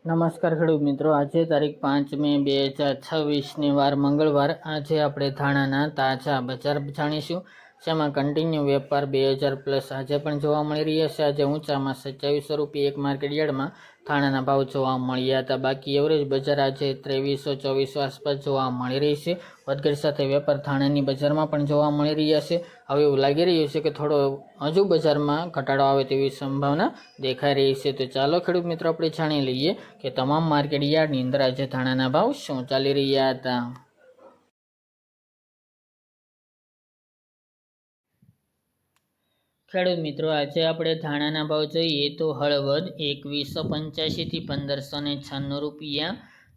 નમસ્કાર ખેડૂત મિત્રો, આજે તારીખ 5 મે 2026 વાર મંગળવાર. આજે આપણે ધાણાના તાજા બજાર જાણીશું, જેમાં કન્ટિન્યુ વેપાર 2000+ આજે પણ જોવા મળી રહ્યા છે. આજે ઊંચામાં 2700 રૂપિયા એક માર્કેટ યાર્ડમાં ધાણાના ભાવ જોવા મળ્યા હતા. બાકી એવરેજ બજાર આજે 2300-2400 આસપાસ જોવા મળી રહી છે. વધઘટ સાથે વેપાર ધાણાની બજારમાં પણ જોવા મળી રહ્યા છે. હવે એવું લાગી રહ્યું છે કે થોડો હજુ બજારમાં ઘટાડો આવે તેવી સંભાવના દેખાઈ રહી છે. તો ચાલો ખેડૂત મિત્રો, આપણે જાણી લઈએ કે તમામ માર્કેટ યાર્ડની અંદર આજે ધાણાના ભાવ શું ચાલી રહ્યા હતા. ખેડૂત મિત્રો, આજે આપણે ધાણાના ભાવ જોઈએ તો હળવદ 2185 થી 1596 રૂપિયા,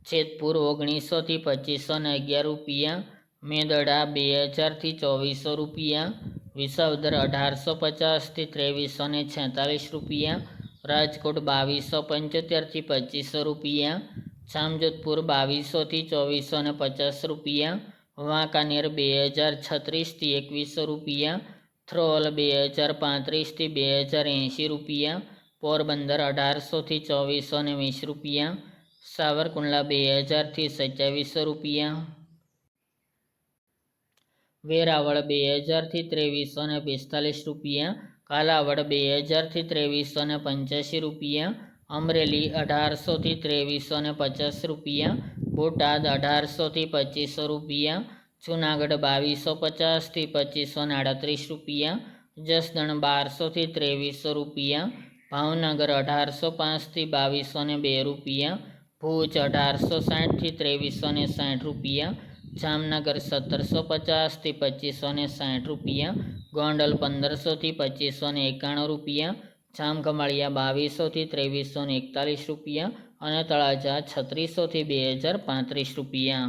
જેતપુર 1900 થી 2511 રૂપિયા, મેદડા 2000 થી 2400 રૂપિયા, વિસાવદર 1850 થી 2346 રૂપિયા, રાજકોટ 2275 થી 2500 રૂપિયા, જામજોધપુર 2200 થી 2450 રૂપિયા, વાંકાનેર 2036 થી 2100 રૂપિયા, થ્રોલ 2035 થી 2080 રૂપિયા, પોરબંદર 1800 થી 2420 રૂપિયા, સાવરકુંડલા 2000 થી 2700 રૂપિયા, વેરાવળ 2000 થી 2345 રૂપિયા, કાલાવડ 2000 થી 2385 રૂપિયા, અમરેલી 1800 થી 2350 રૂપિયા, બોટાદ 1800 થી 2500 રૂપિયા, જૂનાગઢ 2250 થી 2538 રૂપિયા, જસદણ 1200 થી 2300 રૂપિયા, ભાવનગર 1805 થી 2202 રૂપિયા, ભુજ 1860 થી 2360 રૂપિયા, જામનગર 1750 થી 2560 રૂપિયા, ગોંડલ 1500 થી 2591 રૂપિયા, જામખંભાળિયા 2200 થી 2341 રૂપિયા અને તળાજા 3600 થી 2035 રૂપિયા.